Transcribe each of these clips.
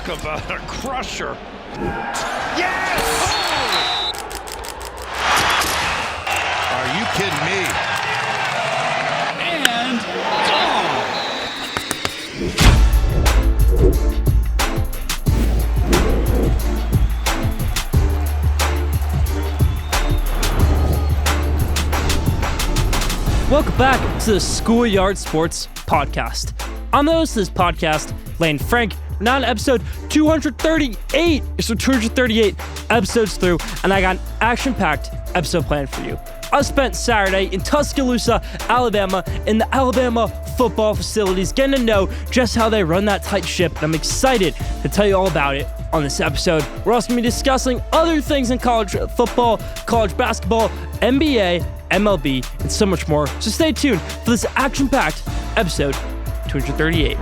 Talk about a crusher. Yes! Oh! Are you kidding me? And gone! Welcome back to the Schoolyard Sports podcast. I'm the host of this podcast, Lane Frank. We're now on episode 238. So 238 episodes through, and I got an action-packed episode planned for you. I spent Saturday in Tuscaloosa, Alabama, in the Alabama football facilities, getting to know just how they run that tight ship, and I'm excited to tell you all about it on this episode. We're also going to be discussing other things in college football, college basketball, NBA, MLB, and so much more. So stay tuned for this action-packed episode 238.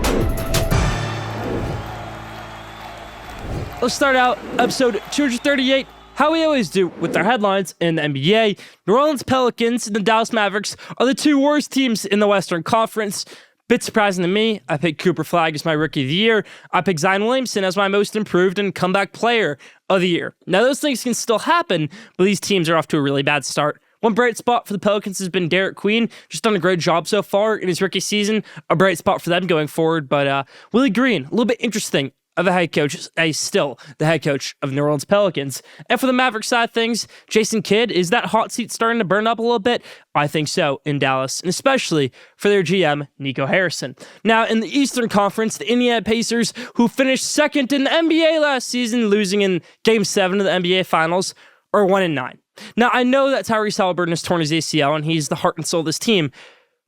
Let's start out episode 238 how we always do with our headlines in the NBA. New Orleans Pelicans and the Dallas Mavericks are the two worst teams in the Western Conference. Bit surprising to me. I picked Cooper Flagg as my Rookie of the Year. I picked Zion Williamson as my Most Improved and Comeback Player of the Year. Now, those things can still happen, but these teams are off to a really bad start. One bright spot for the Pelicans has been Derek Queen, just done a great job so far in his rookie season. A bright spot for them going forward, but Willie Green, a little bit interesting of a head coach, still the head coach of New Orleans Pelicans. And for the Mavericks side of things, Jason Kidd, is that hot seat starting to burn up a little bit? I think so in Dallas, and especially for their GM, Nico Harrison. Now, in the Eastern Conference, the Indiana Pacers, who finished second in the NBA last season, losing in Game 7 of the NBA Finals, are 1-9. Now, I know that Tyrese Haliburton has torn his ACL, and he's the heart and soul of this team,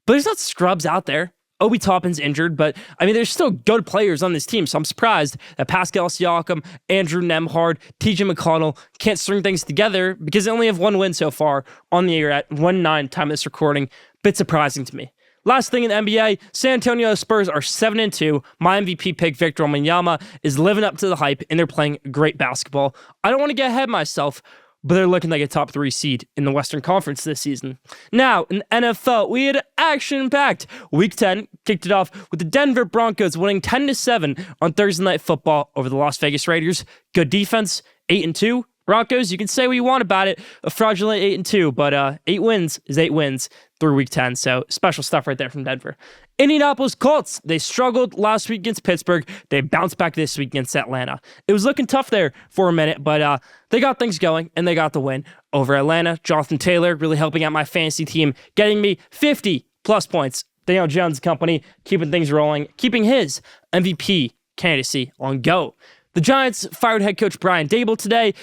but there's not scrubs out there. Obi Toppin's injured, but there's still good players on this team, so I'm surprised that Pascal Siakam, Andrew Nembhard, TJ McConnell can't string things together because they only have one win so far on the year at 1-9 time of this recording. Bit surprising to me. Last thing in the NBA, San Antonio Spurs are 7-2. My MVP pick, Victor Wembanyama, is living up to the hype, and they're playing great basketball. I don't want to get ahead of myself, but they're looking like a top 3 seed in the Western Conference this season. Now, in the NFL, we had action-packed. Week 10 kicked it off with the Denver Broncos winning 10-7 on Thursday Night Football over the Las Vegas Raiders. Good defense, 8-2. Broncos, you can say what you want about it, a fraudulent 8-2, but 8 wins is 8 wins through Week 10, so special stuff right there from Denver. Indianapolis Colts, they struggled last week against Pittsburgh. They bounced back this week against Atlanta. It was looking tough there for a minute, but they got things going, and they got the win over Atlanta. Jonathan Taylor really helping out my fantasy team, getting me 50-plus points. Daniel Jones' company keeping things rolling, keeping his MVP candidacy on go. The Giants fired head coach Brian Daboll today.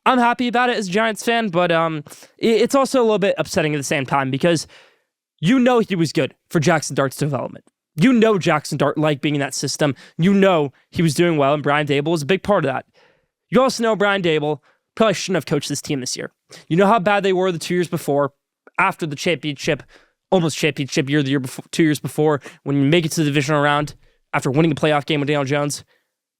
I'm happy about it as a Giants fan, but it's also a little bit upsetting at the same time because you know he was good for Jackson Dart's development. You know Jackson Dart liked being in that system. You know he was doing well, and Brian Daboll was a big part of that. You also know Brian Daboll probably shouldn't have coached this team this year. You know how bad they were the 2 years before, after the championship, almost championship year, the year before, 2 years before, when you make it to the divisional round after winning a playoff game with Daniel Jones.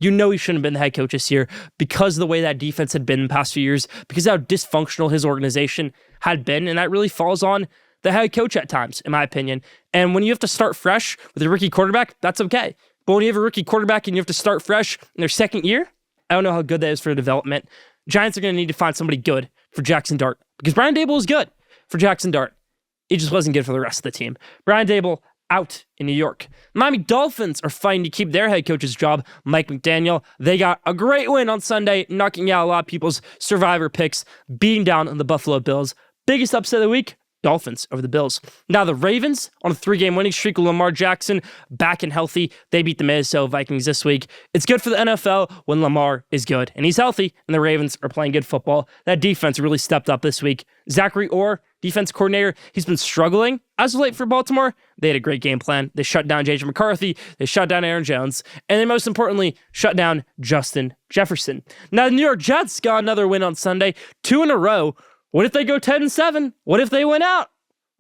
You know he shouldn't have been the head coach this year because of the way that defense had been in the past few years, because of how dysfunctional his organization had been, and that really falls on the head coach at times, in my opinion. And when you have to start fresh with a rookie quarterback, that's okay. But when you have a rookie quarterback and you have to start fresh in their second year, I don't know how good that is for development. Giants are going to need to find somebody good for Jackson Dart, because Brian Daboll is good for Jackson Dart. It just wasn't good for the rest of the team. Brian Daboll out in New York. Miami Dolphins are fighting to keep their head coach's job, Mike McDaniel. They got a great win on Sunday, knocking out a lot of people's survivor picks, beating down on the Buffalo Bills. Biggest upset of the week, Dolphins over the Bills. Now the Ravens on a 3-game winning streak with Lamar Jackson back and healthy. They beat the Minnesota Vikings this week. It's good for the NFL when Lamar is good and he's healthy and the Ravens are playing good football. That defense really stepped up this week. Zachary Orr, defense coordinator, he's been struggling as of late for Baltimore. They had a great game plan. They shut down J.J. McCarthy. They shut down Aaron Jones. And then most importantly, shut down Justin Jefferson. Now the New York Jets got another win on Sunday, 2 in a row. What if they go 10-7? What if they win out?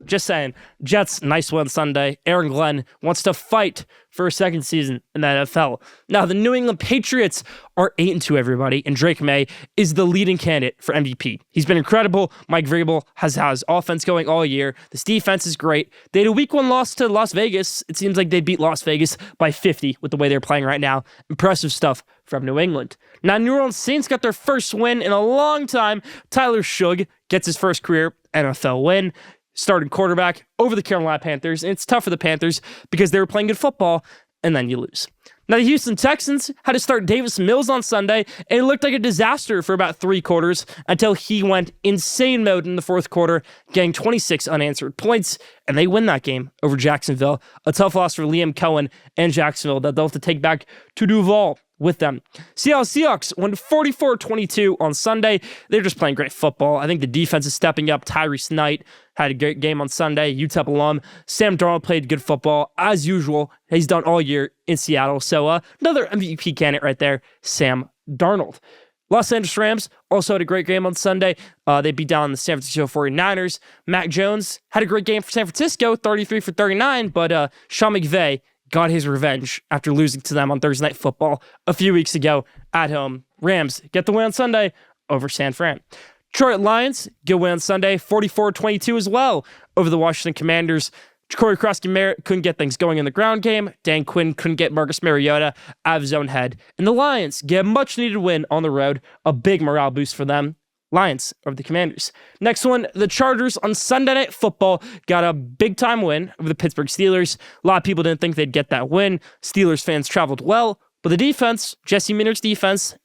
Just saying. Jets, nice win Sunday. Aaron Glenn wants to fight for a second season in the NFL. Now, the New England Patriots are 8-2, everybody, and Drake May is the leading candidate for MVP. He's been incredible. Mike Vrabel has his offense going all year. This defense is great. They had a week 1 loss to Las Vegas. It seems like they beat Las Vegas by 50 with the way they're playing right now. Impressive stuff from New England. Now, New Orleans Saints got their first win in a long time. Tyler Shugg gets his first career NFL win, starting quarterback over the Carolina Panthers. And it's tough for the Panthers because they were playing good football, and then you lose. Now, the Houston Texans had to start Davis Mills on Sunday, and it looked like a disaster for about 3 quarters until he went insane mode in the fourth quarter, getting 26 unanswered points, and they win that game over Jacksonville. A tough loss for Liam Cohen and Jacksonville that they'll have to take back to Duval with them. Seattle Seahawks won 44-22 on Sunday. They're just playing great football. I think the defense is stepping up. Tyrese Knight had a great game on Sunday. UTEP alum. Sam Darnold played good football, as usual. He's done all year in Seattle. So another MVP candidate right there, Sam Darnold. Los Angeles Rams also had a great game on Sunday. They beat down the San Francisco 49ers. Mac Jones had a great game for San Francisco, 33 for 39, but Sean McVay got his revenge after losing to them on Thursday Night Football a few weeks ago at home. Rams get the win on Sunday over San Fran. Detroit Lions get a win on Sunday, 44-22 as well over the Washington Commanders. Corey Krosky-Merritt couldn't get things going in the ground game. Dan Quinn couldn't get Marcus Mariota out of his own head. And the Lions get a much-needed win on the road, a big morale boost for them. Lions over the Commanders. Next one, the Chargers on Sunday Night Football got a big-time win over the Pittsburgh Steelers. A lot of people didn't think they'd get that win. Steelers fans traveled well, but the defense, Jesse Minter's defense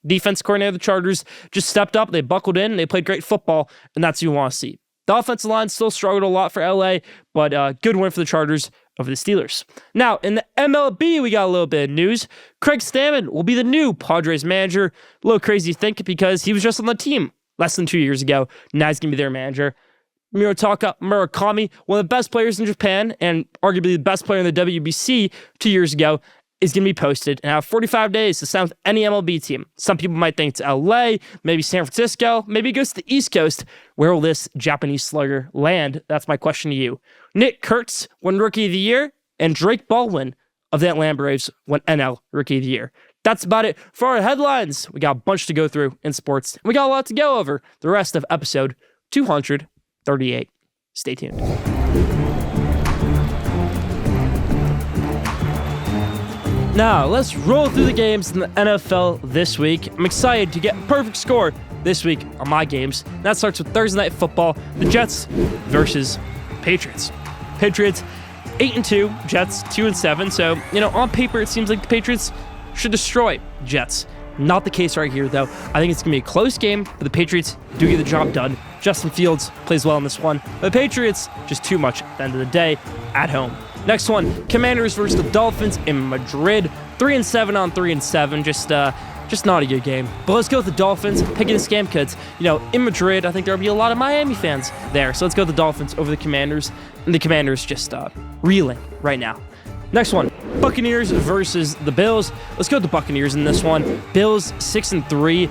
coordinator of the Chargers, just stepped up. They buckled in, and they played great football, and that's what you want to see. The offensive line still struggled a lot for LA, but good win for the Chargers over the Steelers. Now, in the MLB, we got a little bit of news. Craig Stammen will be the new Padres manager. A little crazy to think because he was just on the team less than 2 years ago. Now he's going to be their manager. Murotaka Murakami, one of the best players in Japan and arguably the best player in the WBC 2 years ago, is going to be posted and have 45 days to sign with any MLB team. Some people might think it's LA, maybe San Francisco, maybe it goes to the East Coast. Where will this Japanese slugger land? That's my question to you. Nick Kurtz won Rookie of the Year, and Drake Baldwin of the Atlanta Braves won NL Rookie of the Year. That's about it for our headlines. We got a bunch to go through in sports. We got a lot to go over the rest of episode 238. Stay tuned. Now, let's roll through the games in the NFL this week. I'm excited to get a perfect score this week on my games. That starts with Thursday Night Football, the Jets versus Patriots. Patriots 8-2, Jets 2-7. So, on paper, it seems like the Patriots should destroy Jets. Not the case right here, though. I think it's going to be a close game, but the Patriots do get the job done. Justin Fields plays well in this one. But the Patriots, just too much at the end of the day, at home. Next one, Commanders versus the Dolphins in Madrid. 3-7 on 3-7. Just not a good game. But let's go with the Dolphins, picking this game because, in Madrid, I think there'll be a lot of Miami fans there. So let's go with the Dolphins over the Commanders. And the Commanders just reeling right now. Next one, Buccaneers versus the Bills. Let's go with the Buccaneers in this one. Bills 6-3.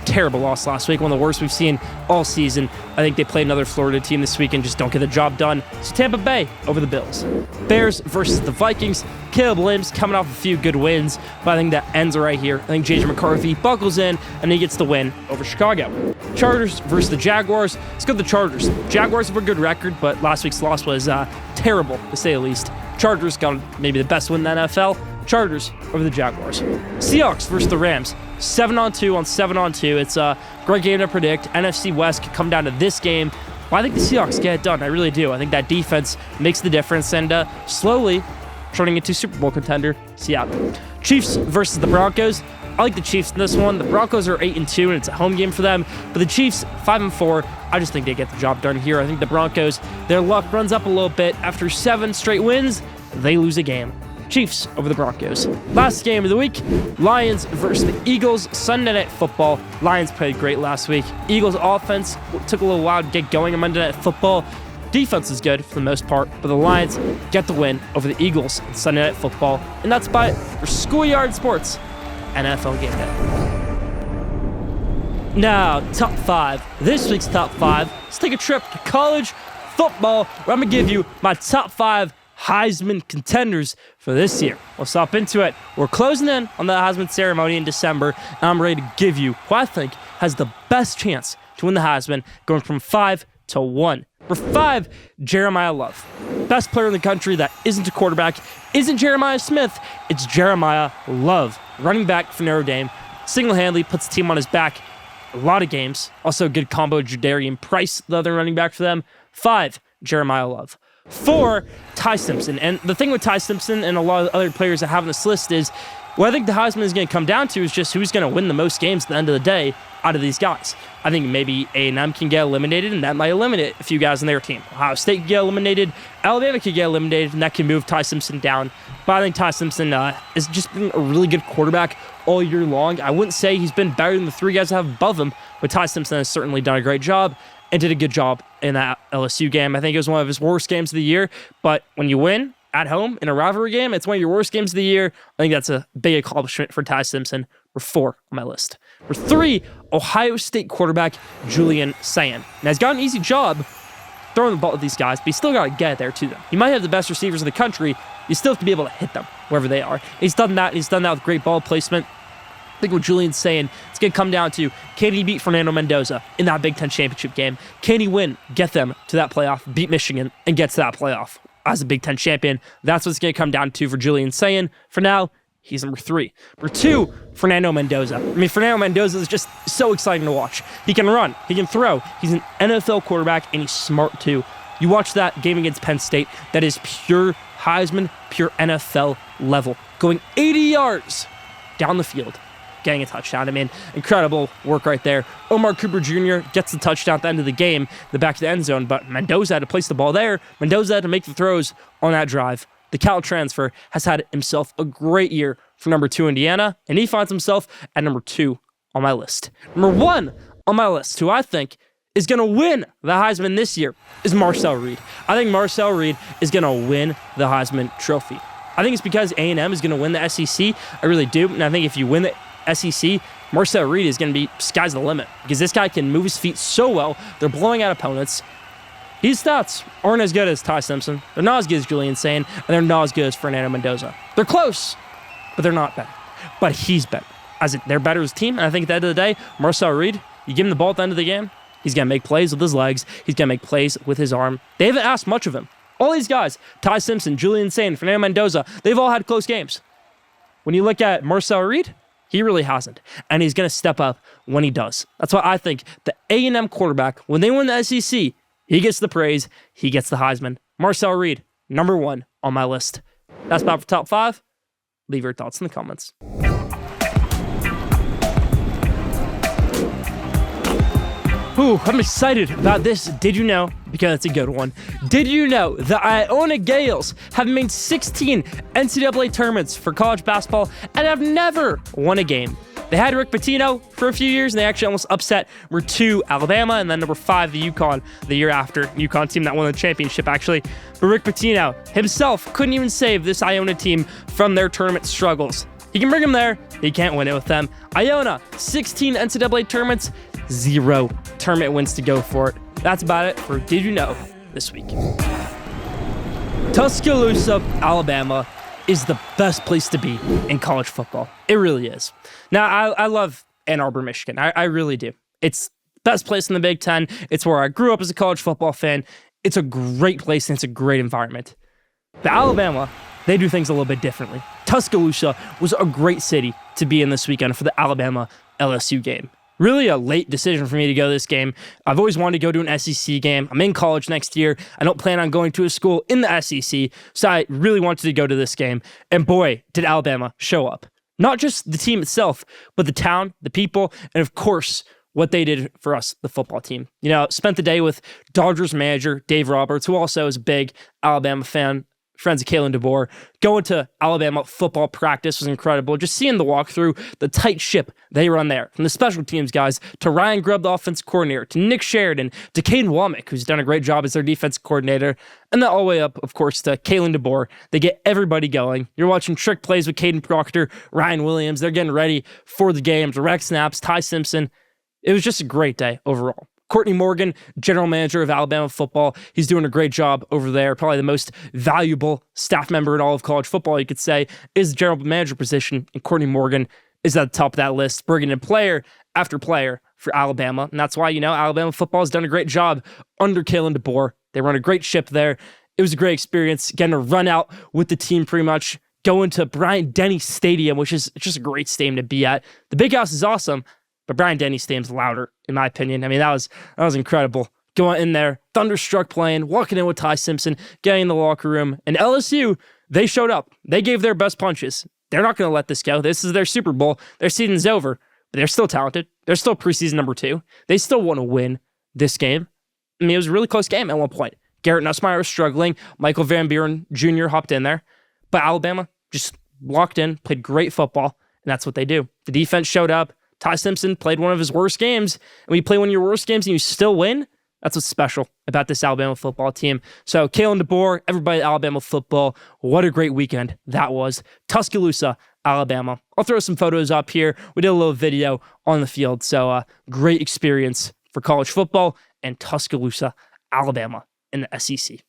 Terrible loss last week, one of the worst we've seen all season. I think they played another Florida team this week and just don't get the job done. So Tampa Bay over the Bills. Bears versus the Vikings. Caleb Williams coming off a few good wins, but I think that ends right here. I think J.J. McCarthy buckles in and he gets the win over Chicago. Chargers versus the Jaguars. Let's go with the Chargers. Jaguars have a good record, but last week's loss was terrible, to say the least. Chargers got maybe the best win in the NFL. Chargers over the Jaguars. Seahawks versus the Rams. 7-2 on 7-2. It's a great game to predict. NFC West could come down to this game. But I think the Seahawks get it done. I really do. I think that defense makes the difference and slowly turning into Super Bowl contender Seattle. Chiefs versus the Broncos. I like the Chiefs in this one. The Broncos are 8-2 and it's a home game for them. But the Chiefs 5-4. I just think they get the job done here. I think the Broncos, their luck runs up a little bit. After 7 straight wins, they lose a game. Chiefs over the Broncos. Last game of the week, Lions versus the Eagles, Sunday Night Football. Lions played great last week. Eagles offense took a little while to get going on Monday Night Football. Defense is good for the most part, but the Lions get the win over the Eagles in Sunday Night Football. And that's about it for Schoolyard Sports NFL Game Day. Now, top 5. This week's top 5. Let's take a trip to college football where I'm going to give you my top 5 Heisman contenders for this year. Let's hop into it. We're closing in on the Heisman ceremony in December, and I'm ready to give you who I think has the best chance to win the Heisman, going from 5 to 1. For 5, Jeremiah Love. Best player in the country that isn't a quarterback, isn't Jeremiah Smith, it's Jeremiah Love, running back for Notre Dame. single-handedly puts the team on his back a lot of games. Also a good combo, Jadarian Price, the other running back for them. 5, Jeremiah Love. 4, Ty Simpson. And the thing with Ty Simpson and a lot of other players that have on this list is, what I think the Heisman is going to come down to is just who's going to win the most games at the end of the day out of these guys. I think maybe A&M can get eliminated, and that might eliminate a few guys on their team. Ohio State can get eliminated, Alabama can get eliminated, and that can move Ty Simpson down. But I think Ty Simpson has just been a really good quarterback all year long. I wouldn't say he's been better than the 3 guys I have above him, but Ty Simpson has certainly done a great job and did a good job in that LSU game. I think it was one of his worst games of the year, but when you win at home in a rivalry game, it's one of your worst games of the year. I think that's a big accomplishment for Ty Simpson. We're 4 on my list. We're 3, Ohio State quarterback Julian Sayin. Now, he's got an easy job throwing the ball at these guys, but he's still got to get there to them. He might have the best receivers in the country. You still have to be able to hit them wherever they are. He's done that. He's done that with great ball placement. I think what Julian's saying, it's going to come down to, can he beat Fernando Mendoza in that Big Ten championship game? Can he win, get them to that playoff, beat Michigan, and get to that playoff as a Big Ten champion? That's what it's going to come down to for Julian Sayin. For now, he's number 3. Number 2, Fernando Mendoza. I mean, Fernando Mendoza is just so exciting to watch. He can run. He can throw. He's an NFL quarterback, and he's smart, too. You watch that game against Penn State, that is pure Heisman, pure NFL level. Going 80 yards down the field, getting a touchdown. I mean, incredible work right there. Omar Cooper Jr. gets the touchdown at the end of the game, the back of the end zone, but Mendoza had to place the ball there. Mendoza had to make the throws on that drive. The Cal transfer has had himself a great year for number 2 Indiana, and he finds himself at number 2 on my list. Number 1 on my list, who I think is going to win the Heisman this year, is Marcel Reed. I think Marcel Reed is going to win the Heisman Trophy. I think it's because A&M is going to win the SEC. I really do. And I think if you win the SEC, Marcel Reed is going to be sky's the limit because this guy can move his feet so well. They're blowing out opponents. His stats aren't as good as Ty Simpson. They're not as good as Julian Sayin, and they're not as good as Fernando Mendoza. They're close, but they're not better. But he's better. They're better as a team, and I think at the end of the day, Marcel Reed, you give him the ball at the end of the game, he's going to make plays with his legs. He's going to make plays with his arm. They haven't asked much of him. All these guys, Ty Simpson, Julian Sayin, Fernando Mendoza, they've all had close games. When you look at Marcel Reed, he really hasn't, and he's going to step up when he does. That's why I think the A&M quarterback, when they win the SEC, he gets the praise, he gets the Heisman. Marcel Reed, number 1 on my list. That's about for Top 5. Leave your thoughts in the comments. Ooh, I'm excited about this. Did you know? Because it's a good one. Did you know the Iona Gales have made 16 NCAA tournaments for college basketball and have never won a game? They had Rick Pitino for a few years, and they actually almost upset number 2, Alabama, and then number 5, the UConn, the year after. UConn team that won the championship, actually. But Rick Pitino himself couldn't even save this Iona team from their tournament struggles. He can bring them there. He can't win it with them. Iona, 16 NCAA tournaments, 0 tournament wins to go for it. That's about it for Did You Know this week. Tuscaloosa, Alabama is the best place to be in college football. It really is. Now, I love Ann Arbor, Michigan. I really do. It's the best place in the Big Ten. It's where I grew up as a college football fan. It's a great place, and it's a great environment. But Alabama, they do things a little bit differently. Tuscaloosa was a great city to be in this weekend for the Alabama-LSU game. Really a late decision for me to go to this game. I've always wanted to go to an SEC game. I'm in college next year. I don't plan on going to a school in the SEC, so I really wanted to go to this game. And boy, did Alabama show up. Not just the team itself, but the town, the people, and of course, what they did for us, the football team. You know, spent the day with Dodgers manager Dave Roberts, who also is a big Alabama fan, friends of Kalen DeBoer. Going to Alabama football practice was incredible. Just seeing the walkthrough, the tight ship they run there, from the special teams guys to Ryan Grubb, the offense coordinator, to Nick Sheridan, to Caden Womack, who's done a great job as their defense coordinator, and then all the way up, of course, to Kalen DeBoer. They get everybody going. You're watching trick plays with Caden Proctor, Ryan Williams. They're getting ready for the game. Direct snaps, Ty Simpson. It was just a great day overall. Courtney Morgan, general manager of Alabama football. He's doing a great job over there. Probably the most valuable staff member in all of college football, you could say, is the general manager position. And Courtney Morgan is at the top of that list, bringing in player after player for Alabama. And that's why, you know, Alabama football has done a great job under Kalen DeBoer. They run a great ship there. It was a great experience, getting to run out with the team pretty much, going to Bryant-Denny Stadium, which is just a great stadium to be at. The Big House is awesome, but Bryant-Denny Stadium's louder, in my opinion. I mean, that was incredible. Going in there, thunderstruck playing, walking in with Ty Simpson, getting in the locker room. And LSU, they showed up. They gave their best punches. They're not going to let this go. This is their Super Bowl. Their season's over, but they're still talented. They're still preseason number 2. They still want to win this game. I mean, it was a really close game at one point. Garrett Nussmeier was struggling. Michael Van Buren Jr. hopped in there. But Alabama just walked in, played great football, and that's what they do. The defense showed up. Ty Simpson played one of his worst games. And when you play one of your worst games and you still win, that's what's special about this Alabama football team. So, Kalen DeBoer, everybody at Alabama football, what a great weekend that was. Tuscaloosa, Alabama. I'll throw some photos up here. We did a little video on the field. So, great experience for college football and Tuscaloosa, Alabama in the SEC.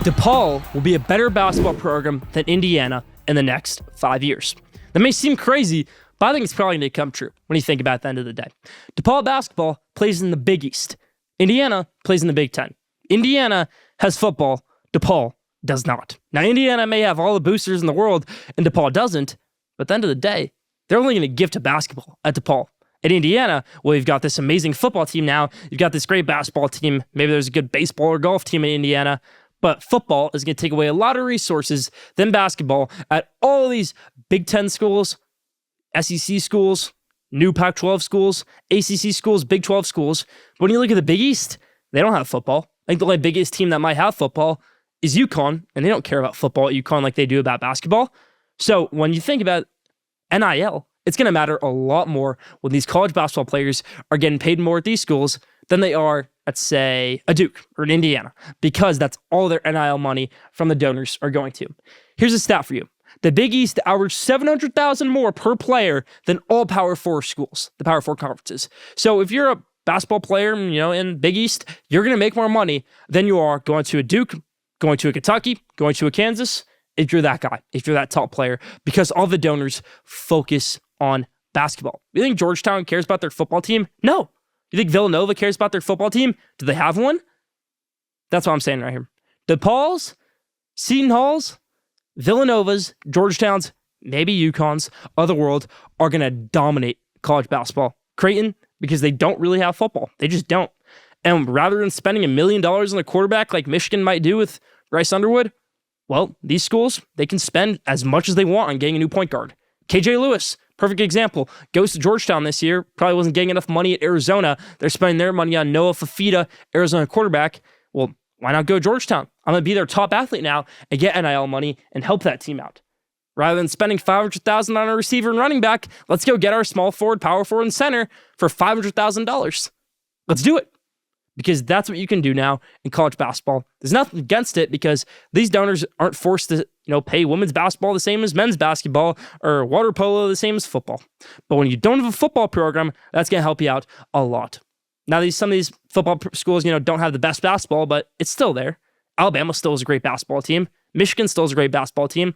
DePaul will be a better basketball program than Indiana in the next 5 years. That may seem crazy, but I think it's probably going to come true when you think about it at the end of the day. DePaul basketball plays in the Big East. Indiana plays in the Big Ten. Indiana has football. DePaul does not. Now, Indiana may have all the boosters in the world, and DePaul doesn't, but at the end of the day, they're only going to give to basketball at DePaul. At Indiana, well, you've got this amazing football team now. You've got this great basketball team. Maybe there's a good baseball or golf team in Indiana, but football is going to take away a lot of resources than basketball at all of these Big Ten schools, SEC schools, new Pac-12 schools, ACC schools, Big 12 schools. But when you look at the Big East, they don't have football. I think the only biggest team that might have football is UConn, and they don't care about football at UConn like they do about basketball. So when you think about NIL, it's going to matter a lot more when these college basketball players are getting paid more at these schools than they are at, say, a Duke or an Indiana, because that's all their NIL money from the donors are going to. Here's a stat for you. The Big East averaged $700,000 more per player than all Power 4 schools, the Power 4 conferences. So if you're a basketball player, in Big East, you're going to make more money than you are going to a Duke, going to a Kentucky, going to a Kansas, if you're that guy, if you're that top player, because all the donors focus on basketball. You think Georgetown cares about their football team? No. You think Villanova cares about their football team? Do they have one? That's what I'm saying right here. DePaul's, Seton Hall's, Villanova's, Georgetown's, maybe UConn's of the world are going to dominate college basketball. Creighton, because they don't really have football. They just don't. And rather than spending $1 million on a quarterback like Michigan might do with Bryce Underwood, well, these schools, they can spend as much as they want on getting a new point guard. KJ Lewis, perfect example, goes to Georgetown this year, probably wasn't getting enough money at Arizona. They're spending their money on Noah Fafita, Arizona quarterback. Well, why not go to Georgetown? I'm going to be their top athlete now and get NIL money and help that team out. Rather than spending $500,000 on a receiver and running back, let's go get our small forward, power forward, and center for $500,000. Let's do it. Because that's what you can do now in college basketball. There's nothing against it because these donors aren't forced to, pay women's basketball the same as men's basketball or water polo the same as football. But when you don't have a football program, that's going to help you out a lot. Now, some of these football schools, don't have the best basketball, but it's still there. Alabama still is a great basketball team. Michigan still is a great basketball team.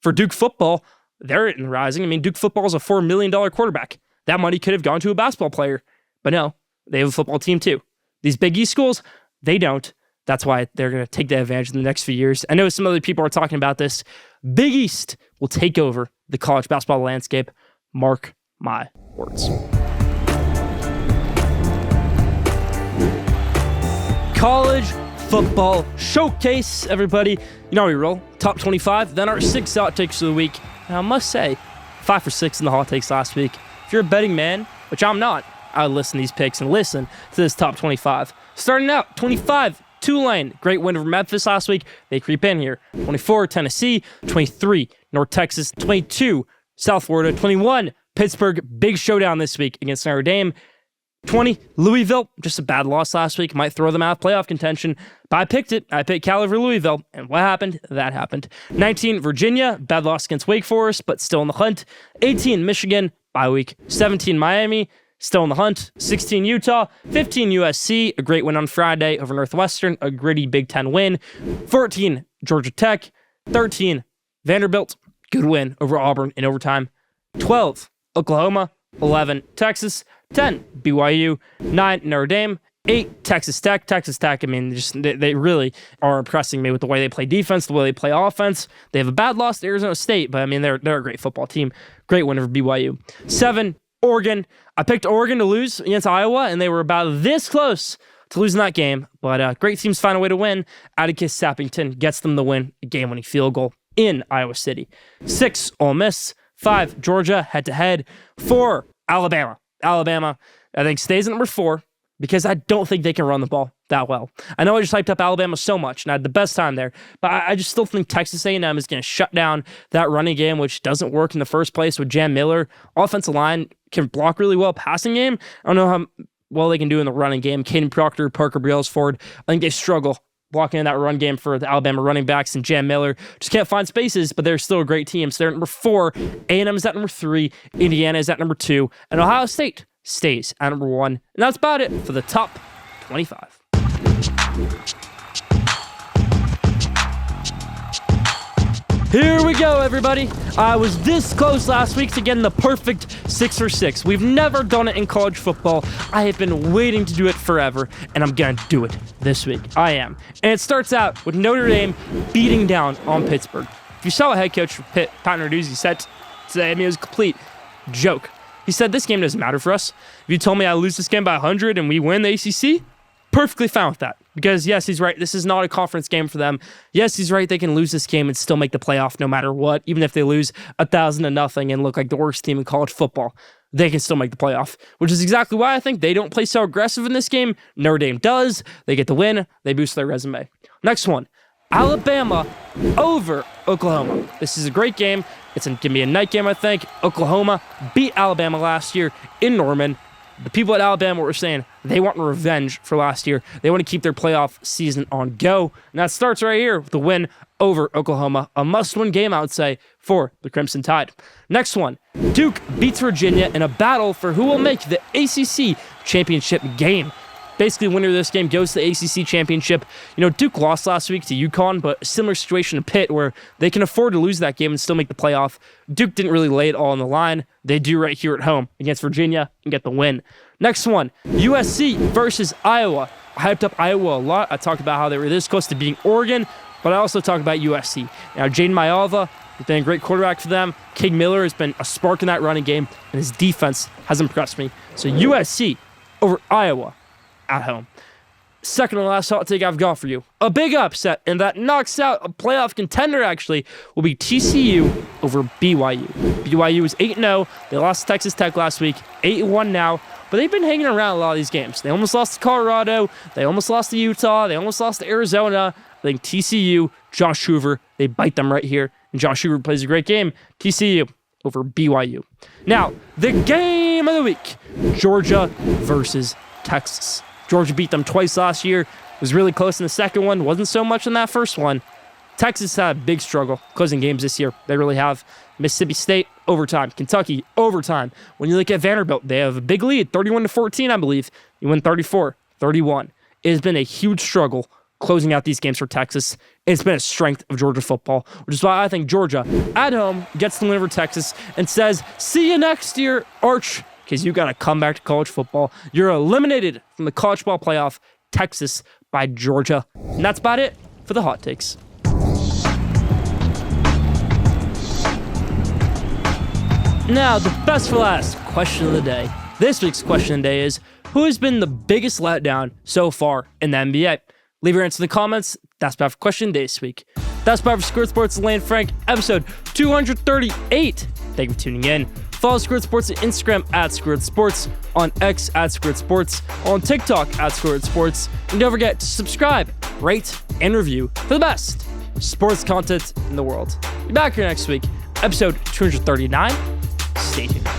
For Duke football, they're in rising. I mean, Duke football is a $4 million quarterback. That money could have gone to a basketball player. But no, they have a football team too. These Big East schools, they don't. That's why they're going to take that advantage in the next few years. I know some other people are talking about this. Big East will take over the college basketball landscape. Mark my words. College football showcase, everybody. You know how we roll. Top 25, then our 6 hot takes of the week. Now, I must say, 5 for 6 in the hot takes last week. If you're a betting man, which I'm not, I would listen to these picks and listen to this top 25. Starting out, 25, Tulane. Great win over Memphis last week. They creep in here. 24, Tennessee. 23, North Texas. 22, South Florida. 21, Pittsburgh. Big showdown this week against Notre Dame. 20, Louisville. Just a bad loss last week. Might throw them out of playoff contention. But I picked it. I picked Cal over Louisville. And what happened? That happened. 19, Virginia. Bad loss against Wake Forest, but still in the hunt. 18, Michigan. Bye week. 17, Miami. Still in the hunt. 16, Utah. 15, USC. A great win on Friday over Northwestern. A gritty Big Ten win. 14, Georgia Tech. 13, Vanderbilt. Good win over Auburn in overtime. 12, Oklahoma. 11, Texas. 10, BYU. 9, Notre Dame. 8, Texas Tech. Texas Tech, I mean, they really are impressing me with the way they play defense, the way they play offense. They have a bad loss to Arizona State, but I mean, they're a great football team. Great win over BYU. 7, Oregon. I picked Oregon to lose against Iowa, and they were about this close to losing that game. But great teams find a way to win. Atticus Sappington gets them the win, a game-winning field goal in Iowa City. 6, Ole Miss. 5, Georgia, head-to-head. 4, Alabama. Alabama, I think, stays at number 4 because I don't think they can run the ball that well. I know I just hyped up Alabama so much, and I had the best time there, but I just still think Texas A&M is going to shut down that running game, which doesn't work in the first place with Jam Miller. Offensive line can block really well. Passing game, I don't know how well they can do in the running game. Caden Proctor, Parker Brailsford, I think they struggle blocking in that run game for the Alabama running backs, and Jam Miller just can't find spaces, but they're still a great team. So they're at number 4. A&M is at number 3. Indiana is at number 2. And Ohio State stays at number 1. And that's about it for the top 25. Here we go, everybody. I was this close last week to getting the perfect 6 for 6. We've never done it in college football. I have been waiting to do it forever, and I'm going to do it this week. I am. And it starts out with Notre Dame beating down on Pittsburgh. If you saw what head coach for Pitt, Pat Narduzzi, said today, I mean, it was a complete joke. He said, this game doesn't matter for us. If you told me I lose this game by 100 and we win the ACC, perfectly fine with that. Because, yes, he's right. This is not a conference game for them. Yes, he's right. They can lose this game and still make the playoff no matter what. Even if they lose 1,000-0 and look like the worst team in college football, they can still make the playoff, which is exactly why I think they don't play so aggressive in this game. Notre Dame does. They get the win. They boost their resume. Next one, Alabama over Oklahoma. This is a great game. It's going to be a night game, I think. Oklahoma beat Alabama last year in Norman. The people at Alabama were saying they want revenge for last year. They want to keep their playoff season on go. And that starts right here with the win over Oklahoma. A must-win game, I would say, for the Crimson Tide. Next one, Duke beats Virginia in a battle for who will make the ACC championship game. Basically, winner of this game goes to the ACC championship. You know, Duke lost last week to UConn, but a similar situation to Pitt where they can afford to lose that game and still make the playoff. Duke didn't really lay it all on the line. They do right here at home against Virginia and get the win. Next one, USC versus Iowa. I hyped up Iowa a lot. I talked about how they were this close to beating Oregon, but I also talked about USC. Now, Jaden Maiava has been a great quarterback for them. King Miller has been a spark in that running game, and his defense has impressed me. So USC over Iowa at home. Second and last hot take I've got for you. A big upset, and that knocks out a playoff contender, actually, will be TCU over BYU. BYU is 8-0. They lost to Texas Tech last week, 8-1 now, but they've been hanging around a lot of these games. They almost lost to Colorado. They almost lost to Utah. They almost lost to Arizona. I think TCU, Josh Hoover, they bite them right here, and Josh Hoover plays a great game. TCU over BYU. Now, the game of the week, Georgia versus Texas. Georgia beat them twice last year. Was really close in the second one. Wasn't so much in that first one. Texas had a big struggle closing games this year. They really have. Mississippi State, overtime. Kentucky, overtime. When you look at Vanderbilt, they have a big lead, 31-14, I believe. You win 34-31. It has been a huge struggle closing out these games for Texas. It's been a strength of Georgia football, which is why I think Georgia, at home, gets the win over Texas and says, see you next year, Arch, because you got to come back to college football. You're eliminated from the college ball playoff, Texas by Georgia. And that's about it for the hot takes. Now, the best for last question of the day. This week's question of the day is, who has been the biggest letdown so far in the NBA? Leave your answer in the comments. That's about for question of the day this week. That's about for Schoolyard Sports Lane Frank, episode 238. Thank you for tuning in. Follow Schoolyard Sports on Instagram at Schoolyard Sports, on X at Schoolyard Sports, on TikTok at Schoolyard Sports, and don't forget to subscribe, rate, and review for the best sports content in the world. Be back here next week, episode 239. Stay tuned.